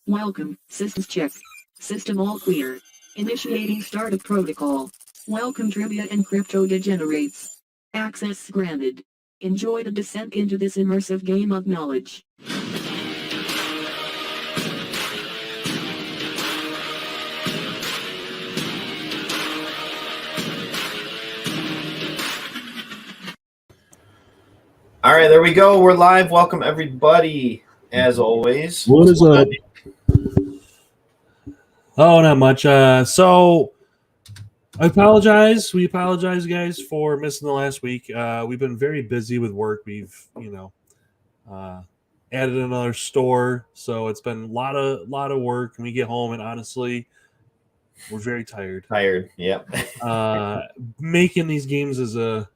Welcome, systems check. System all clear. Initiating startup protocol. Welcome trivia and crypto degenerates. Access granted. Enjoy the descent into this immersive game of knowledge. All right, there we go. We're live. Welcome, everybody. As always. What is up? Oh, not much. So I apologize. We apologize, guys, for missing the last week. We've been very busy with work. We've, added another store, so it's been a lot of work. And we get home, and honestly, we're very tired. Yep. Making these games is a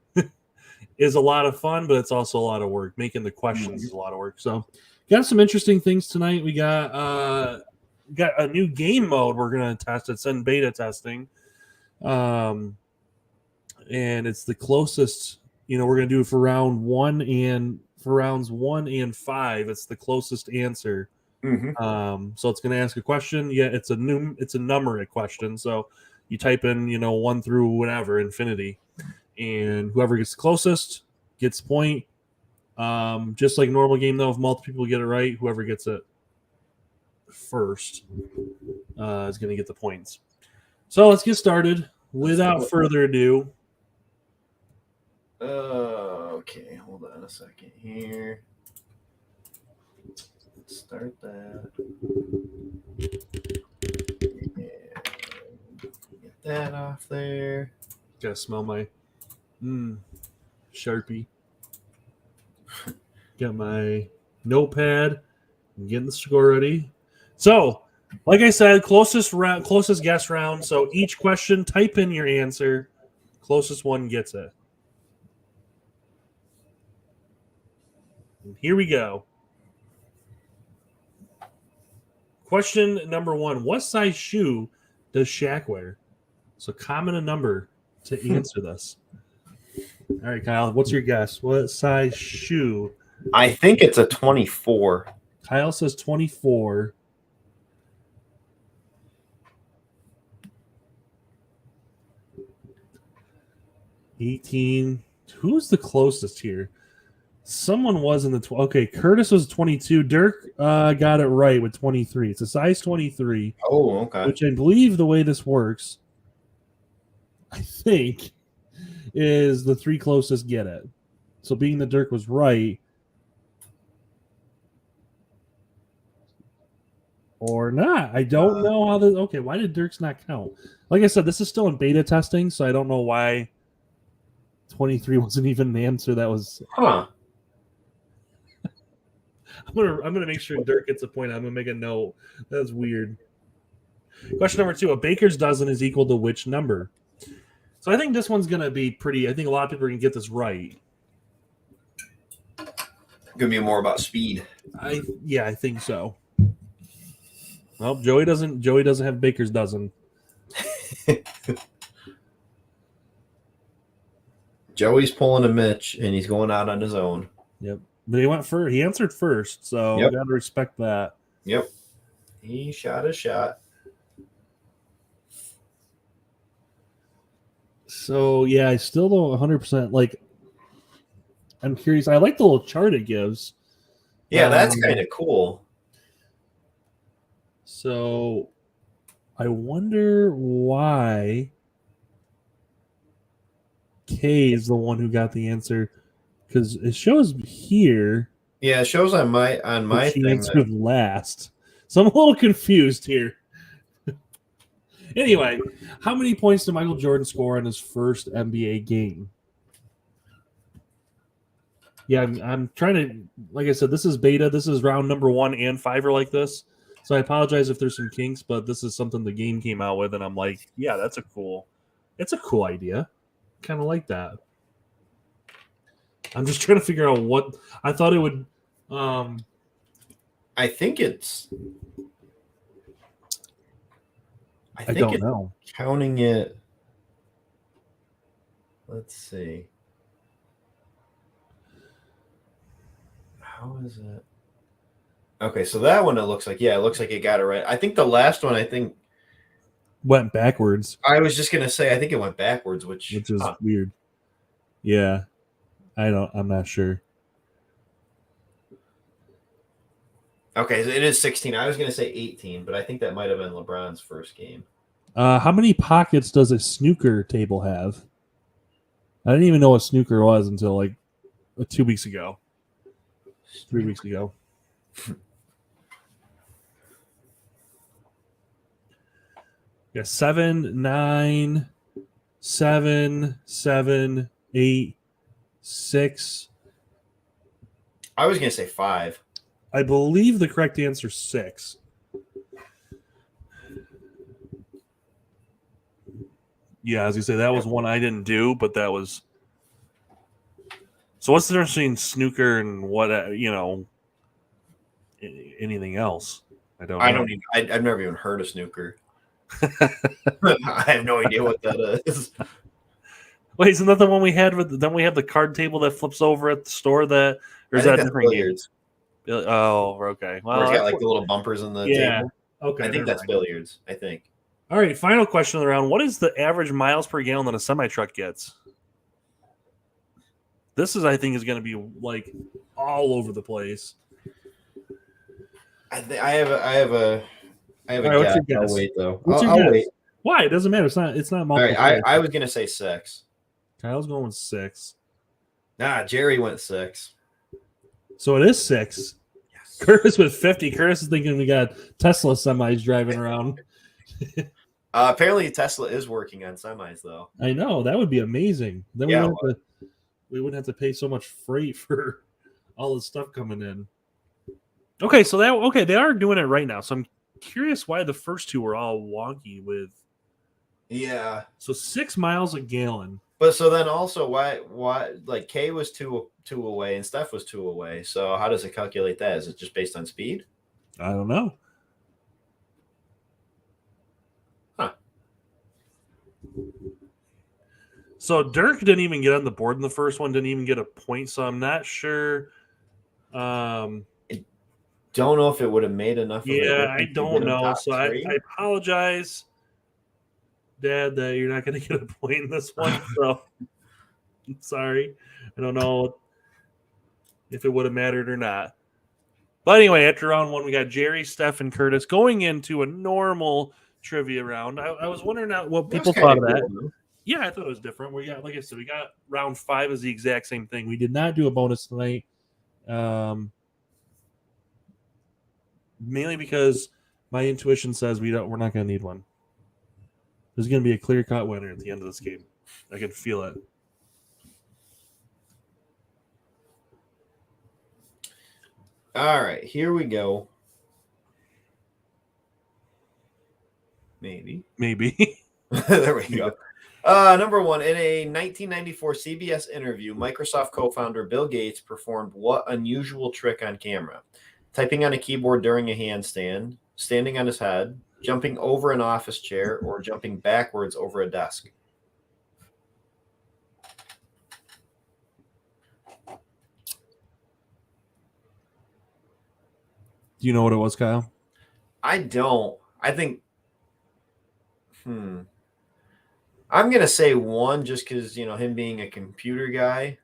lot of fun, but it's also a lot of work. Making the questions is a lot of work. So, got some interesting things tonight. We got a new game mode we're gonna test. It's in beta testing, and it's the closest. We're gonna do it for rounds 1 and 5. It's the closest answer. Mm-hmm. So it's gonna ask a question. Yeah, it's a numeric question. So you type in 1 through whatever infinity. And whoever gets the closest gets a point. Just like normal game, though, if multiple people get it right, whoever gets it first is going to get the points. So let's get started. Without further ado. Okay, hold on a second here. Let's start that. And get that off there. Gotta smell my Sharpie. Got my notepad. I'm getting the score ready. So, like I said, closest guess round. So each question, type in your answer. Closest one gets it. And here we go. Question number 1. What size shoe does Shaq wear? So comment a number to answer this. All right, Kyle, what's your guess? What size shoe? I think it's a 24. Kyle says 24. $18. Who's the closest here? Someone was in the okay. Curtis was 22. Dirk got it right with 23. It's a size 23. Oh, okay. Which I believe the way this works, I think, is the 3 closest get it. So being that Dirk was right, or not, I don't know how this. Okay, why did Dirk's not count? Like I said, this is still in beta testing, so I don't know why 23 wasn't even the answer. That was. Huh. I'm gonna make sure Dirk gets a point. I'm gonna make a note. That's weird. Question number 2: a baker's dozen is equal to which number? So I think this one's gonna be pretty. I think a lot of people are gonna get this right. Gonna be more about speed. I think so. Well, Joey doesn't have baker's dozen. Joey's pulling a Mitch, and he's going out on his own. Yep. But he went first. He answered first, so Yep. Got to respect that. Yep. He shot a shot. So, yeah, I still don't 100%. Like, I'm curious. I like the little chart it gives. Yeah, that's kind of cool. So, I wonder why K is the one who got the answer. Because it shows here. Yeah, it shows on my she thing. answered last. So I'm a little confused here. Anyway, how many points did Michael Jordan score in his first NBA game? Yeah, I'm trying to. Like I said, this is beta. This is round number 1 and 5 are like this. So I apologize if there's some kinks, but this is something the game came out with, and I'm like, yeah, it's a cool idea. Kind of like that. I'm just trying to figure out what I thought it would. I think it's. I don't know. Counting it. Let's see. How is it? Okay, so that one it looks like it got it right. I think the last one Went backwards, I was just gonna say I think it went backwards, which is weird. Yeah, I'm not sure. Okay, so it is 16. I was gonna say 18, but I think that might have been LeBron's first game. How many pockets does a snooker table have? I didn't even know what snooker was until like 2 weeks ago. 3 weeks ago. Yeah, 7, 9, 7, 7, 8, 6. I was gonna say 5. I believe the correct answer is 6. Yeah, as you say, that was one I didn't do, but that was. So what's the difference between snooker and what anything else? I don't know. I've never even heard of snooker. I have no idea what that is. Wait, isn't that the one we had with? Then we have the card table that flips over at the store. That or is that different billiards? Oh, okay. Well, it's got like the little bumpers in the table. Okay, I think that's billiards. I think. All right, final question of the round. What is the average miles per gallon that a semi-truck gets? This I think, is going to be like all over the place. I have a Right, guess. I'll wait though. What's your I'll guess? wait. Why? It doesn't matter. It's not multiple. All right, I was gonna say 6. Kyle's going with 6. Nah, Jerry went 6. So it is 6. Yes. Curtis with 50. Curtis is thinking we got Tesla semis driving around. Apparently Tesla is working on semis though. I know, that would be amazing. Then we wouldn't have to pay so much freight for all the stuff coming in. Okay, so they are doing it right now. So I'm curious why the first two were all wonky with. Yeah. So 6 miles a gallon. But so then also why like K was two away and Steph was 2 away. So how does it calculate that? Is it just based on speed? I don't know. Huh. So Dirk didn't even get on the board in the first one, didn't even get a point, so I'm not sure. Don't know if it would have made enough. Yeah, I don't know. So I apologize, Dad, that you're not going to get a point in this one. So I'm sorry. I don't know if it would have mattered or not. But anyway, after round 1, we got Jerry, Steph, and Curtis going into a normal trivia round. I was wondering what people thought of that. Cool. Yeah, I thought it was different. We got, like I said, we got round 5 is the exact same thing. We did not do a bonus tonight. Mainly because my intuition says we're not going to need one. There's going to be a clear-cut winner at the end of this game. I can feel it. All right, here we go. Maybe. There we go. Number 1, in a 1994 CBS interview, Microsoft co-founder Bill Gates performed what unusual trick on camera? Typing on a keyboard during a handstand, standing on his head, jumping over an office chair, or jumping backwards over a desk? Do you know what it was, Kyle? I don't. I think I'm going to say 1 just because, him being a computer guy.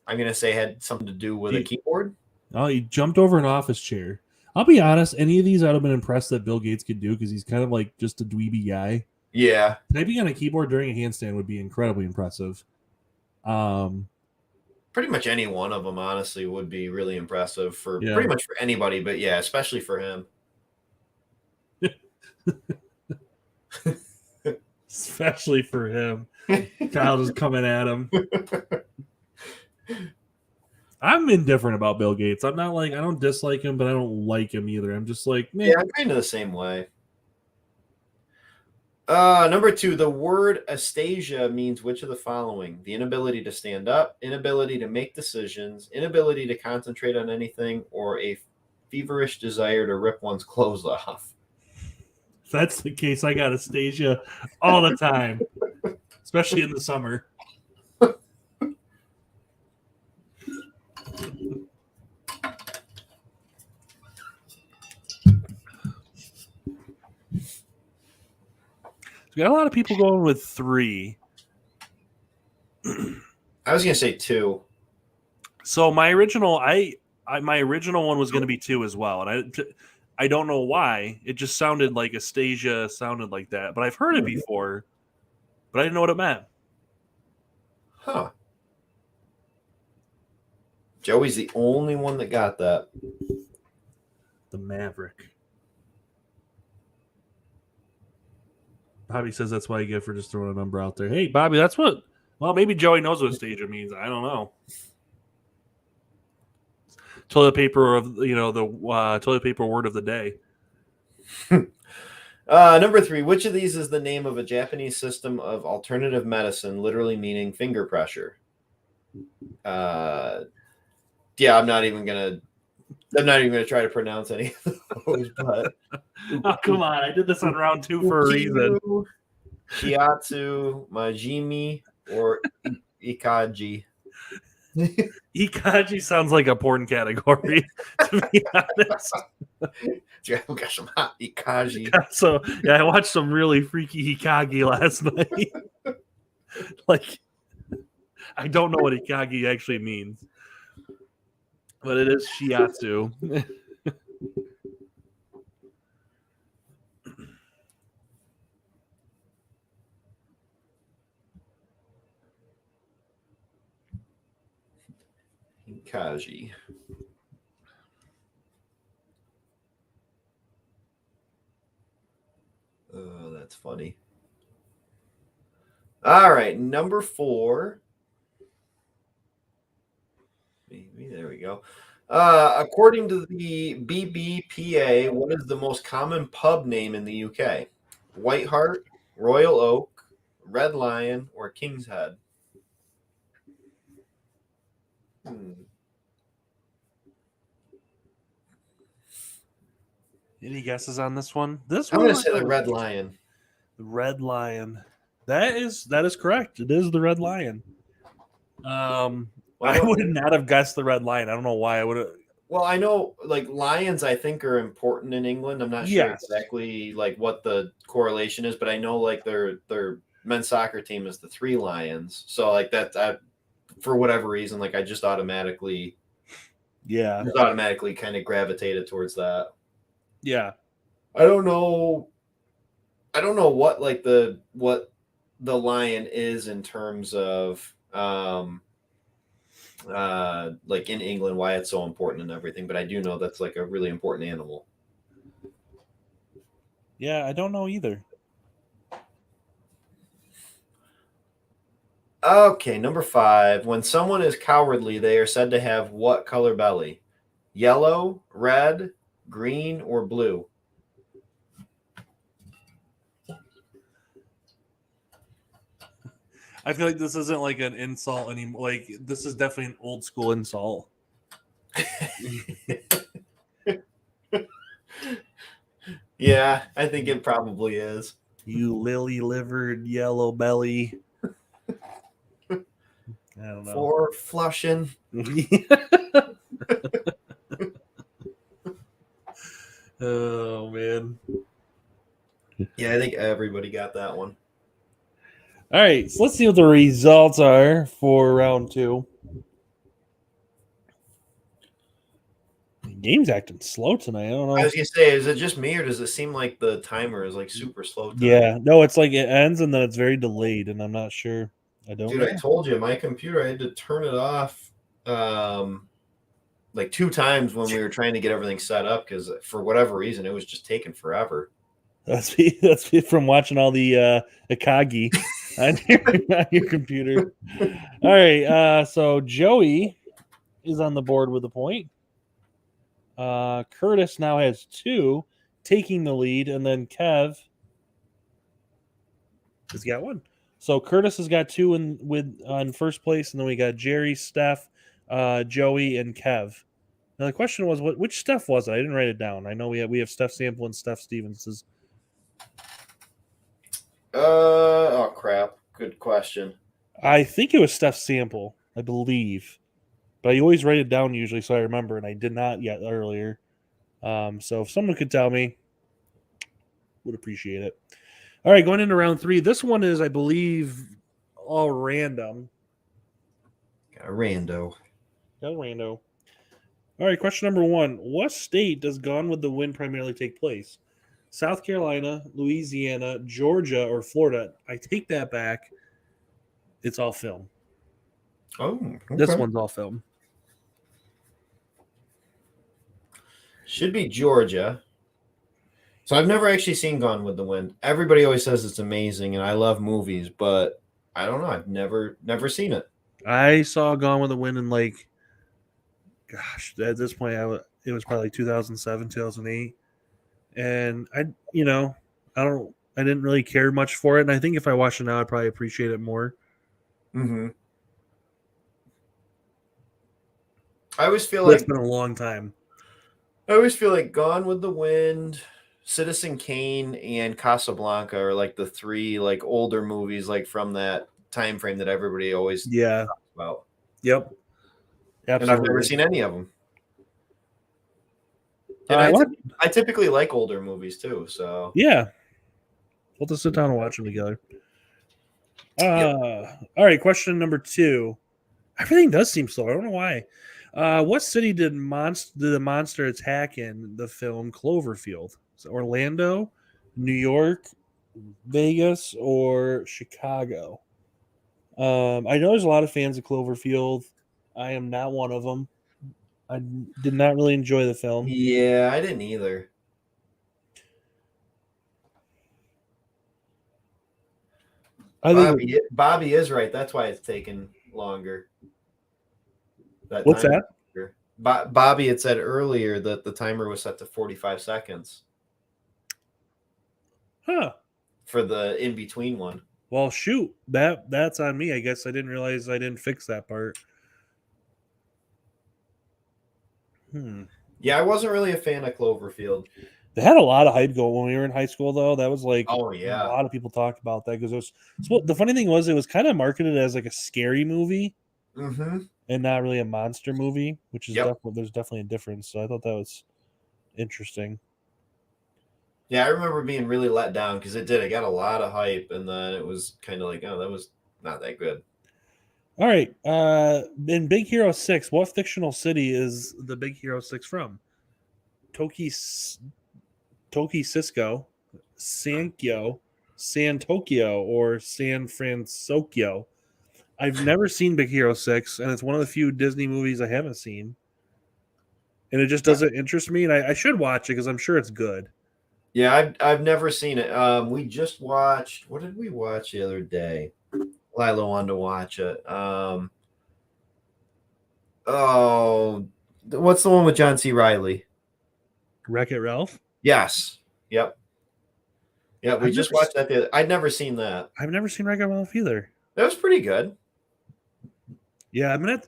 I'm going to say had something to do with a keyboard. Oh, he jumped over an office chair. I'll be honest, any of these I'd have been impressed that Bill Gates could do because he's kind of like just a dweeby guy. Yeah. Typing on a keyboard during a handstand would be incredibly impressive. Pretty much any one of them, honestly, would be really impressive for pretty much for anybody, but yeah, especially for him. Especially for him. Kyle just coming at him. I'm indifferent about Bill Gates. I'm not like, I don't dislike him, but I don't like him either. I'm just like, man. Yeah, I'm kind of the same way. Number 2, the word astasia means which of the following? The inability to stand up, inability to make decisions, inability to concentrate on anything, or a feverish desire to rip one's clothes off. If that's the case, I got astasia all the time, especially in the summer. We got a lot of people going with 3. I was gonna say 2. So my original, my original one was going to be 2 as well, and I don't know why. It just sounded like Astasia sounded like that, but I've heard it before, but I didn't know what it meant. Huh. Joey's the only one that got that. The Maverick. Bobby says that's why I get for just throwing a number out there. Hey, Bobby, that's what. Well, maybe Joey knows what Astasia means. I don't know. Toilet paper of the toilet paper word of the day. Number 3. Which of these is the name of a Japanese system of alternative medicine, literally meaning finger pressure? Yeah, I'm not even gonna try to pronounce any of those. But oh, come on! I did this on round 2 for a reason. Shiatsu, Majimi, or Ikaji. Ikaji sounds like a porn category, to be honest. Got some hot Ikaji. So yeah, I watched some really freaky Hikage last night. Like, I don't know what Hikage actually means, but it is shiatsu. Kaji. Oh, that's funny. All right, number 4. Maybe there we go. According to the BBPA, what is the most common pub name in the UK? White Hart, Royal Oak, Red Lion, or King's Head? Any guesses on this one? I'm going to say the Red Lion. The Red Lion. That is correct. It is the Red Lion. I would not have guessed the Red Lion. I don't know why I would have. Well, I know like lions, I think, are important in England. I'm not sure exactly like what the correlation is, but I know like their men's soccer team is the 3 Lions. So like that, for whatever reason, like I just automatically kind of gravitated towards that. Yeah. I don't know what like what the lion is in terms of like in England, why it's so important and everything, but I do know that's like a really important animal. Yeah, I don't know either. Okay, number 5. When someone is cowardly, they are said to have what color belly? Yellow, red, green, or blue? I feel like this isn't like an insult anymore. Like, this is definitely an old school insult. Yeah, I think it probably is. You lily-livered yellow belly. I don't know. For flushing. Oh, man. Yeah, I think everybody got that one. All right, so let's see what the results are for round 2. The game's acting slow tonight. I don't know. I was gonna say, is it just me or does it seem like the timer is like super slow tonight? Yeah, no, it's like it ends and then it's very delayed, and I'm not sure. I don't know. I told you my computer, I had to turn it off like 2 times when we were trying to get everything set up because for whatever reason it was just taking forever. That's from watching all the Akagi on your computer. All right, so Joey is on the board with a point. Curtis now has 2, taking the lead, and then Kev has got 1. So Curtis has got 2 on first place, and then we got Jerry, Steph, Joey, and Kev. Now the question was, which Steph was it? I didn't write it down. I know we have Steph Sample and Steph Stevens. Oh crap! Good question. I think it was Steph Sample, I believe, but I always write it down usually so I remember, and I did not yet earlier. So if someone could tell me, would appreciate it. All right, going into round 3. This one is, I believe, all random. Got a rando. Got a rando. All right, question number 1. What state does Gone with the Wind primarily take place? South Carolina, Louisiana, Georgia, or Florida? I take that back. It's all film. Oh, okay. This one's all film. Should be Georgia. So I've never actually seen Gone with the Wind. Everybody always says it's amazing, and I love movies, but I don't know. I've never seen it. I saw Gone with the Wind in gosh, at this point, it was probably 2007, 2008, and I didn't really care much for it. And I think if I watched it now, I'd probably appreciate it more. Mm-hmm. I always feel But like it's been a long time. I always feel like Gone with the Wind, Citizen Kane, and Casablanca are like the 3 like older movies like from that time frame that everybody always talks about. Yep. Absolutely. And I've never seen any of them. And I typically like older movies too. So yeah, we'll just sit down and watch them together. All right, question number 2. Everything does seem slow. I don't know why. What city did the monster attack in the film Cloverfield? Is it Orlando, New York, Vegas, or Chicago? I know there's a lot of fans of Cloverfield. I am not one of them. I did not really enjoy the film. Yeah, I didn't either. Bobby is right. That's why it's taken longer. What's that? Bobby had said earlier that the timer was set to 45 seconds. Huh. For the in-between one. Well, shoot. That's on me. I guess I didn't realize I didn't fix that part. Yeah, I wasn't really a fan of Cloverfield. They had a lot of hype going when we were in high school, though. That was like, oh yeah, a lot of people talked about that because it was. So the funny thing was, it was kind of marketed as like a scary movie, and not really a monster movie, which is there's definitely a difference. So I thought that was interesting. Yeah, I remember being really let down because it got a lot of hype, and then it was kind of like, oh, that was not that good. All right. In Big Hero 6, what fictional city is the Big Hero 6 from? Tokisco, Sankyo, San Tokyo, or San Francisco? I've never seen Big Hero 6, and it's one of the few Disney movies I haven't seen. And it just doesn't interest me, and I should watch it because I'm sure it's good. Yeah, I've never seen it. We just watched. What did we watch the other day? Lila wanted to watch it. What's the one with John C. Reilly? Wreck-It Ralph? Yes. Yep. Yeah, we just watched that. I'd never seen that. I've never seen Wreck-It Ralph either. That was pretty good. Yeah, I'm gonna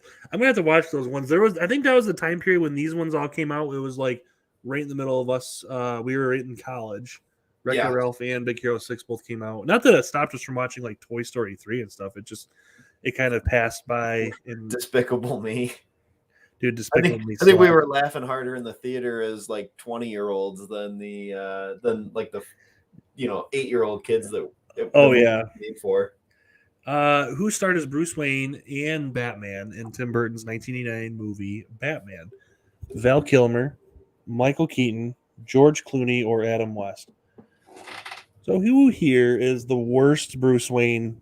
have to watch those ones. I think that was the time period when these ones all came out. It was like right in the middle of us. We were right in college. Wreck-It Ralph and Big Hero 6 both came out. Not that it stopped us from watching like Toy Story 3 and stuff. It kind of passed by. Despicable Me. Dude, Despicable Me. I think we were laughing harder in the theater as like 20-year-olds than the 8-year-old kids that made for. Who starred as Bruce Wayne and Batman in Tim Burton's 1989 movie Batman? Val Kilmer, Michael Keaton, George Clooney, or Adam West? So who here is the worst Bruce Wayne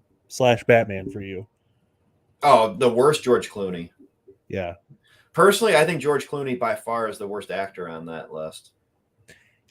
/ Batman for you? Oh, the worst George Clooney. Yeah. Personally, I think George Clooney by far is the worst actor on that list.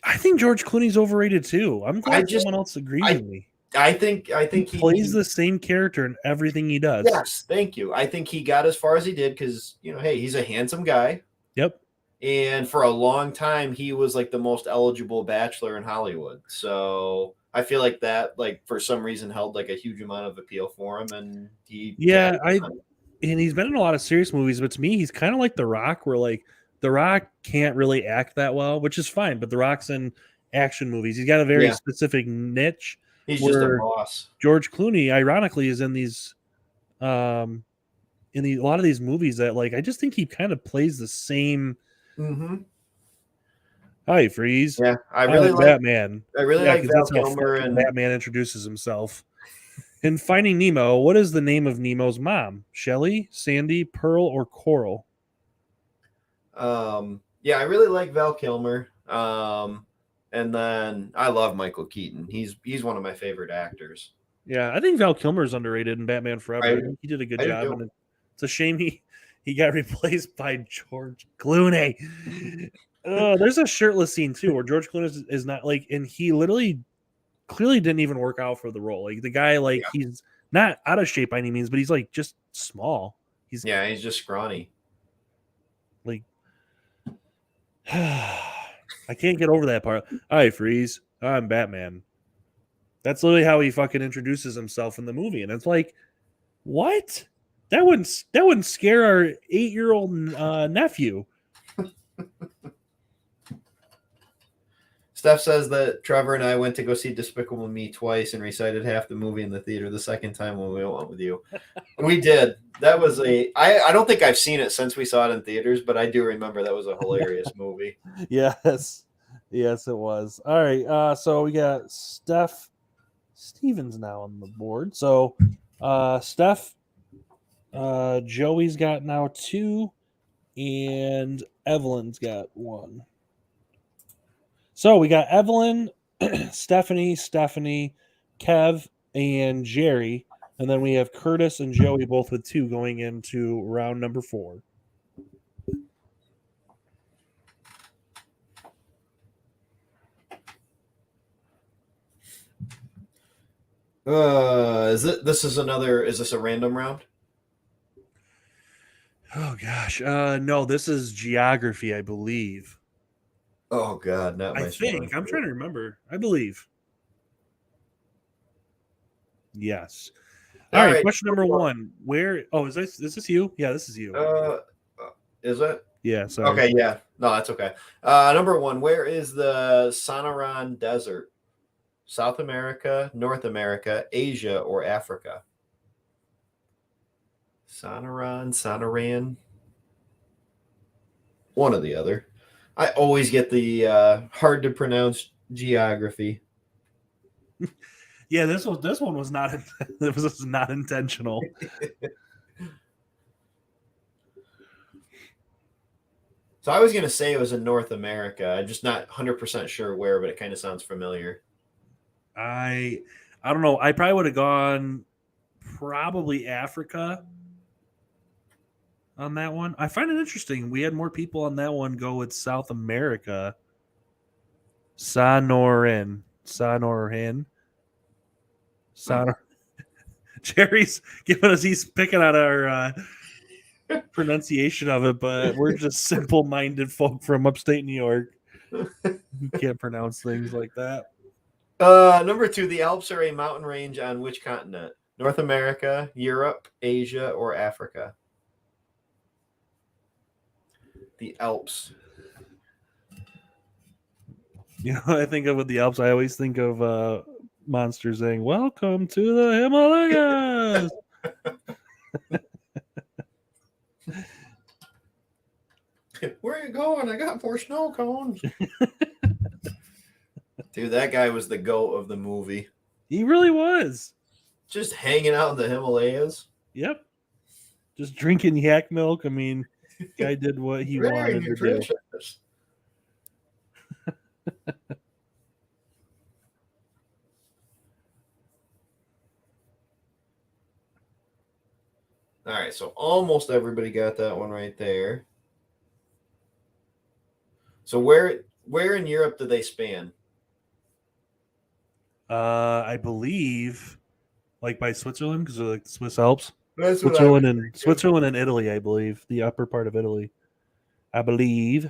I think George Clooney's overrated too. I'm glad someone else agrees with me. I think he plays the same character in everything he does. Yes, thank you. I think he got as far as he did because, hey, he's a handsome guy. Yep. And for a long time, he was like the most eligible bachelor in Hollywood. So I feel like that, like for some reason, held like a huge amount of appeal for him. And and he's been in a lot of serious movies, but to me, he's kind of like The Rock, where like The Rock can't really act that well, which is fine. But The Rock's in action movies. He's got a very specific niche. He's just a boss. George Clooney, ironically, is in these, a lot of these movies that like I just think he kind of plays the same. Mm-hmm. Hi, Freeze. Yeah, I I'm really like Batman. I really Yeah, like 'cause Val that's how Kilmer fucking and Batman introduces himself. In Finding Nemo, what is the name of Nemo's mom? Shelly, Sandy, Pearl, or Coral? yeah, I really like Val Kilmer. And then I love Michael Keaton. He's one of my favorite actors. Yeah, I think Val Kilmer's underrated in Batman Forever. I I think he did a good I do job, too. and it's a shame he got replaced by George Clooney. There's a shirtless scene too where George Clooney is not like, and he literally clearly didn't even work out for the role. Like the guy, like he's not out of shape by any means, but he's like just small. He's He's just scrawny. like, I can't get over that part. Hi, Freeze. I'm Batman. That's literally how he fucking introduces himself in the movie, and it's like, what? That wouldn't scare our 8-year-old nephew. Steph says that Trevor and I went to go see Despicable Me twice and recited half the movie in the theater the second time when we went with you. We did. That was I don't think I've seen it since we saw it in theaters, but I do remember that was a hilarious movie. Yes, it was. All right, so we got Steph Stevens now on the board. So, Steph, Joey's got now 2, and Evelyn's got 1. So we got Evelyn, Stephanie, Kev, and Jerry. And then we have Curtis and Joey both with 2 going into round number 4. Is this a random round? Oh gosh. No, this is geography, I believe. Oh god, not my I think. I'm trying to remember. I believe. Yes. All right, question number 1. Where is this you? Yeah, this is you. Is it? Yeah, sorry. Okay, yeah. No, that's okay. Number 1, where is the Sonoran Desert? South America, North America, Asia, or Africa? Sonoran. One or the other. I always get the hard to pronounce geography. Yeah, this one was not this was not intentional. So I was going to say it was in North America. I'm just not 100% sure where, but it kind of sounds familiar. I don't know. I probably would have gone probably Africa on that one. I find it interesting. We had more people on that one go with South America. Sonoran. Jerry's giving us, he's picking out our pronunciation of it, but we're just simple-minded folk from upstate New York who can't pronounce things like that. Number 2, the Alps are a mountain range on which continent? North America, Europe, Asia, or Africa? The Alps. You know, I think of with the Alps, I always think of Monster saying, "Welcome to the Himalayas." Where are you going? I got 4 snow cones. Dude, that guy was the GOAT of the movie. He really was. Just hanging out in the Himalayas. Yep. Just drinking yak milk. I mean, guy did what he wanted to do. All right, so almost everybody got that one right there. So where in Europe do they span? I believe, like by Switzerland, because like the Swiss Alps. That's Switzerland and Italy, I believe, the upper part of Italy. I believe.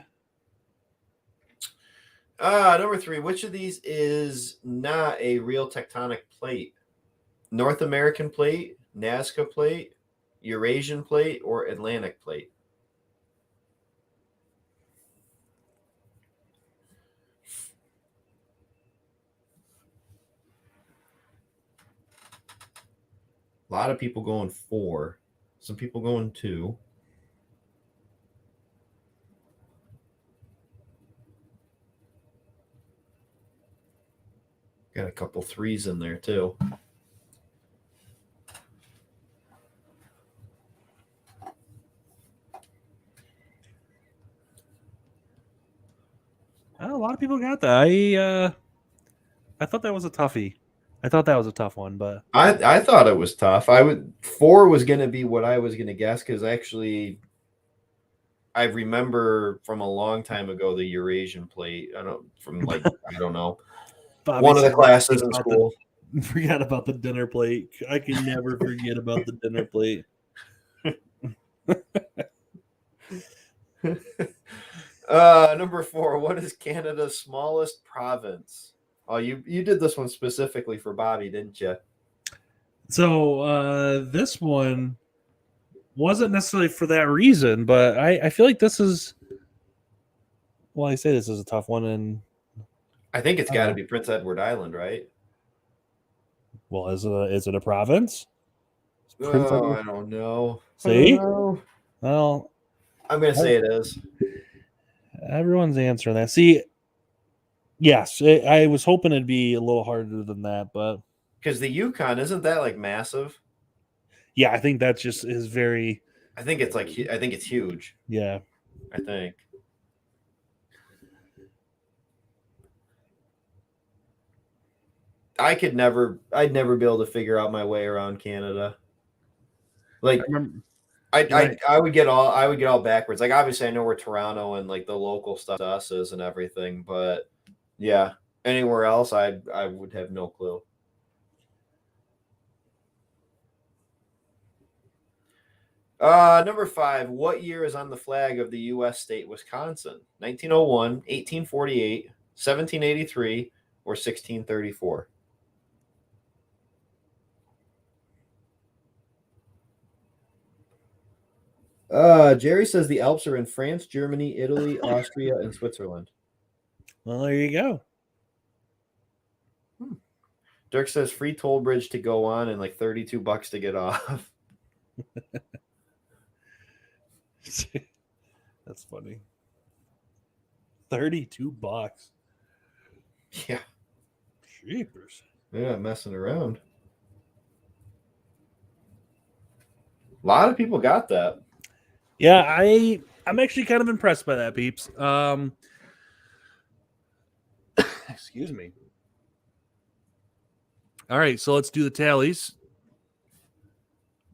Number 3, which of these is not a real tectonic plate? North American plate, Nazca plate, Eurasian plate, or Atlantic plate? A lot of people going 4. Some people going 2. Got a couple threes in there too. A lot of people got that. I thought that was a toughie. I thought that was a tough one, but I thought it was tough. 4 was going to be what I was going to guess because actually I remember from a long time ago the Eurasian plate. I don't know. Bobby One of the said classes in school. Forgot about the dinner plate. I can never forget about the dinner plate. Number 4. What is Canada's smallest province? Oh, you did this one specifically for Bobby, didn't you? So this one wasn't necessarily for that reason, but I feel like this is. Well, I say this is a tough one, and I think it's got to be Prince Edward Island, right? Well, is it a province? I don't know. See? Know. Well, I'm going to say it is. Everyone's answering that. See, yes, I was hoping it'd be a little harder than that, but because the Yukon isn't that like massive? Yeah, I think that's just is very. I think it's huge. Yeah, I think. I'd never be able to figure out my way around Canada. Like I would get all backwards. Like obviously I know where Toronto and like the local stuff is and everything, but yeah, anywhere else I would have no clue. Number 5, what year is on the flag of the U.S. state Wisconsin? 1901, 1848, 1783, or 1634? Jerry says the Alps are in France, Germany, Italy, Austria, and Switzerland. Well, there you go. Dirk says free toll bridge to go on and like $32 to get off. That's funny. $32. Yeah. Jeepers. Yeah, messing around. A lot of people got that. Yeah, I'm actually kind of impressed by that, peeps. Excuse me. All right, so let's do the tallies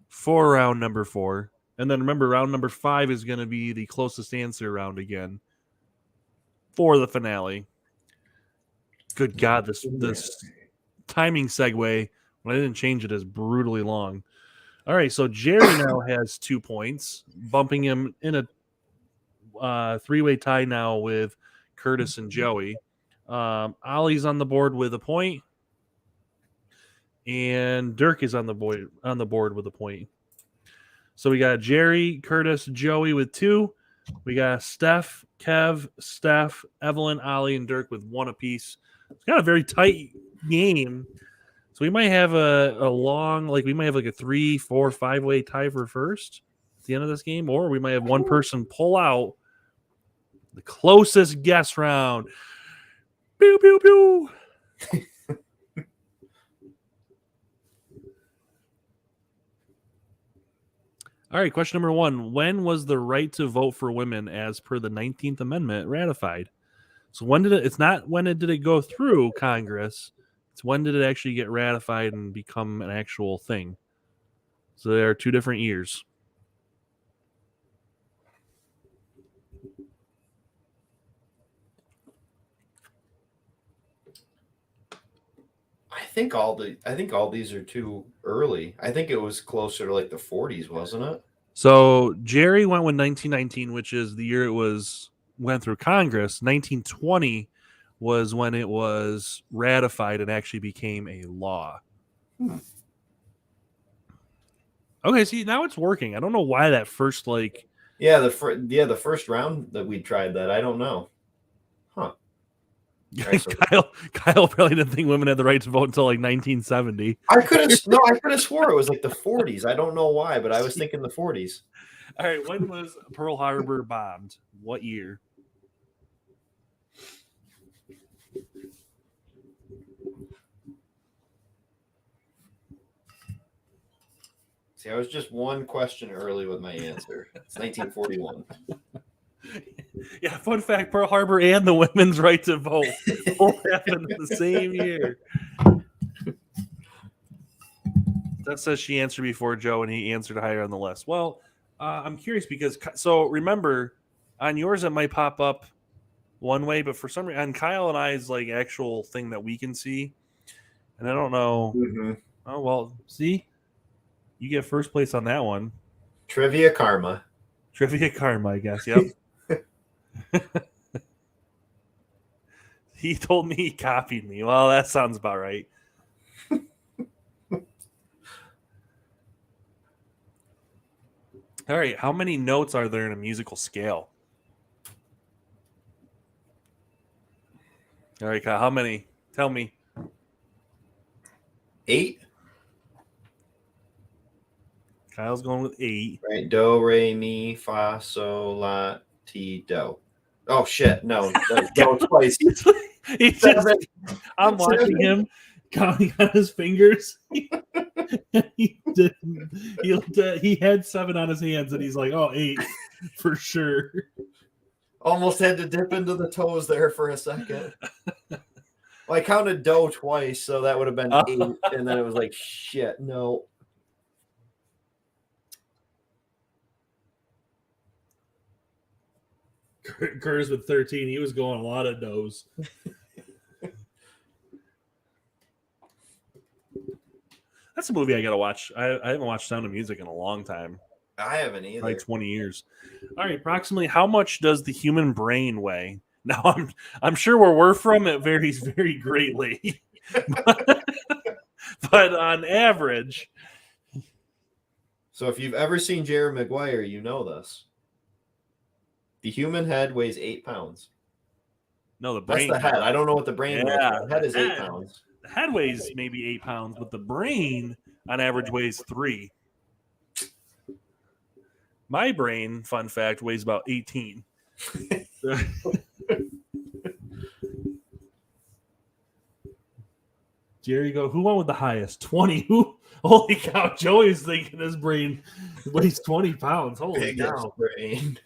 for round number 4. And then remember, round number 5 is going to be the closest answer round again for the finale. Good God, this timing segue, when I didn't change it, is brutally long. All right, so Jerry now has 2 points, bumping him in a 3-way tie now with Curtis and Joey. Ollie's on the board with a point, and Dirk is on the board with a point. So we got Jerry, Curtis, Joey with 2. We got Steph, Kev, Steph, Evelyn, Ollie, and Dirk with 1 apiece. It's got a very tight game. So we might have a long, we might have like a 3, 4, 5-way tie for first at the end of this game, or we might have one person pull out the closest guess round. Pew, pew, pew. All right, question number 1. When was the right to vote for women as per the 19th Amendment ratified? So when did it? It's not when did it go through Congress. It's when did it actually get ratified and become an actual thing. So there are 2 different years. I think all these are too early. I think it was closer to like the 40s, wasn't it? So Jerry went with 1919, which is the year it went through Congress. 1920 was when it was ratified and actually became a law. Okay, see, now it's working. I don't know why that first the first round that we tried that. I don't know. Huh. Right, so Kyle probably didn't think women had the right to vote until 1970. I could have swore it was like the 40s. I don't know why, but I was thinking the 40s. All right, when was Pearl Harbor bombed? What year? See, I was just one question early with my answer. It's 1941. Yeah, fun fact, Pearl Harbor and the women's right to vote both happened in the same year. That says she answered before Joe, and he answered higher on the list. Well, I'm curious because, so remember, on yours it might pop up one way, but for some reason, on Kyle and I's like actual thing that we can see, and I don't know. Mm-hmm. Oh, well, see? You get first place on that one. Trivia karma. Trivia karma, I guess. Yep. He told me he copied me. Well, that sounds about right. All right. How many notes are there in a musical scale? All right, Kyle. How many? Tell me. 8. Kyle's going with 8. Right. Do, re, mi, fa, sol, la, ti, do. Oh, shit. No. Do twice. He just, I'm watching him counting on his fingers. He had 7 on his hands, and he's like, "Oh, 8 for sure." Almost had to dip into the toes there for a second. Well, I counted do twice, so that would have been 8, and then it was like, shit, no. Curtis with 13. He was going a lot of does. That's a movie I gotta watch. I haven't watched Sound of Music in a long time. I haven't either. Like 20 years. All right, approximately how much does the human brain weigh? Now I'm sure where we're from it varies very greatly. But on average. So if you've ever seen Jerry Maguire, you know this. The human head weighs 8 pounds. No, the brain. That's the head. I don't know what the brain weighs. The head is 8 pounds. The head weighs maybe 8 pounds, but the brain on average weighs 3. My brain, fun fact, weighs about 18. Jerry go, who won with the highest? 20. Who? Holy cow, Joey's thinking his brain weighs 20 pounds. Holy cow. Brain.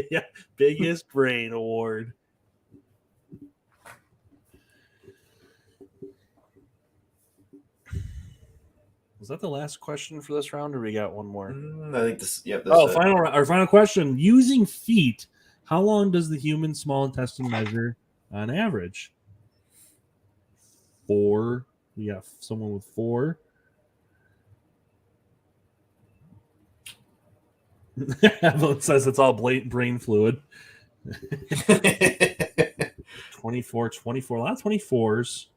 Yeah, biggest brain award. Was that the last question for this round, or we got one more? I think this. Yep. Our final question. Using feet, how long does the human small intestine measure on average? 4. We got someone with 4. Evelyn says it's all brain fluid. 24. A lot of 24s.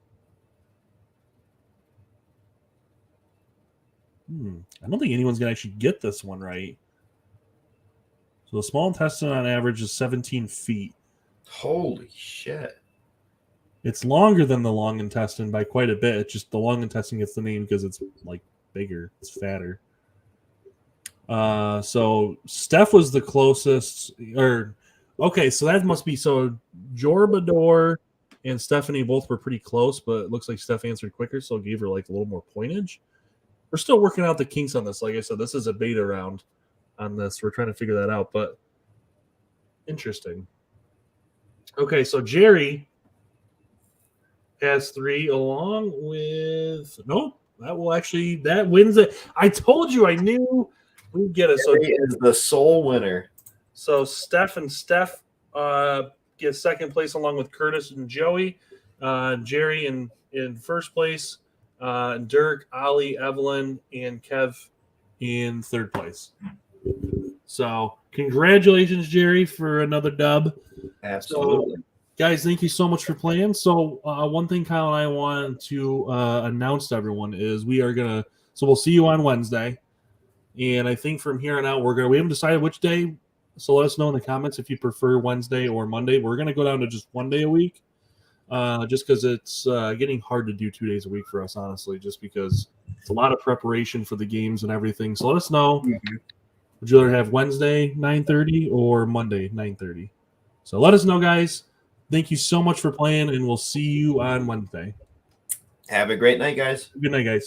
I don't think anyone's going to actually get this one right. So the small intestine on average is 17 feet. Holy shit. It's longer than the long intestine by quite a bit. It's just the long intestine gets the name because it's like bigger. It's fatter. So Steph was the closest. Okay, so that must be so Jorbador and Stephanie both were pretty close, but it looks like Steph answered quicker, so gave her like a little more pointage. We're still working out the kinks on this. Like I said, this is a beta round on this. We're trying to figure that out, but interesting. Okay, so Jerry has 3 along with that wins it. I told you I knew we'd get it. So Jerry is the sole winner. So Steph get second place along with Curtis and Joey. Jerry in first place. Dirk, Ollie, Evelyn, and Kev in third place. So congratulations, Jerry, for another dub. Absolutely. So, guys, thank you so much for playing. So one thing Kyle and I want to announce to everyone is we'll see you on Wednesday. And I think from here on out, we haven't decided which day. So let us know in the comments if you prefer Wednesday or Monday. We're going to go down to just one day a week. Just because it's getting hard to do 2 days a week for us, honestly, just because it's a lot of preparation for the games and everything. So let us know. Mm-hmm. Would you rather have Wednesday 9:30 or Monday 9:30? So let us know, guys. Thank you so much for playing, and we'll see you on Wednesday. Have a great night, guys. Good night, guys.